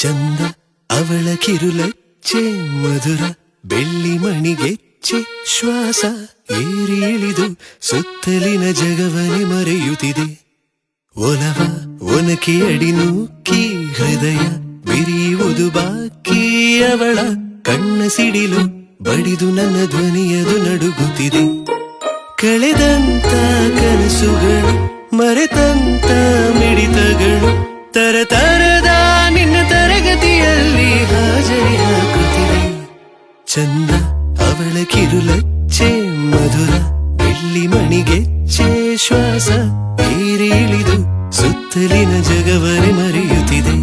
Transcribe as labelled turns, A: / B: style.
A: ಚಂದ ಅವಳ ಕಿರುಲಚ್ಚೆ ಮಧುರ ಬೆಳ್ಳಿ ಮಣಿಗೆಚ್ಚೆ ಶ್ವಾಸ ಏರಿ ಇಳಿದು ಸುತ್ತಲಿನ ಜಗವನೆ ಮರೆಯುತ್ತಿದೆ ಒಲವ ಒನಕೆ ಅಡಿ ನೂಕಿ ಹೃದಯ ಬಿರಿಯುವುದು ಬಾಕಿ ಅವಳ ಕಣ್ಣ ಸಿಡಿಲು ಬಡಿದು ನನ್ನ ಧ್ವನಿಯದು ನಡುಗುತ್ತಿದೆ ಕಳೆದಂತ ಕನಸುಗಳು ಮರೆತಂತ ಮಿಡಿತಗಳು ತರತರದ ನಿನ್ನ ತರಗತಿಯಲ್ಲಿ ಹಾಜರಿ ಹಾಕುತ್ತಿದೆ ಚಂದ ಅವಳ ಕಿರುಲಚ್ಚೆ ಮಧುರ ಬೆಳ್ಳಿ ಮಣಿಗೆಚ್ಚೆ ಶ್ವಾಸ ಏರಿ ಇಳಿದು ಸುತ್ತಲಿನ ಜಗವನೆ ಮರೆಯುತ್ತಿದೆ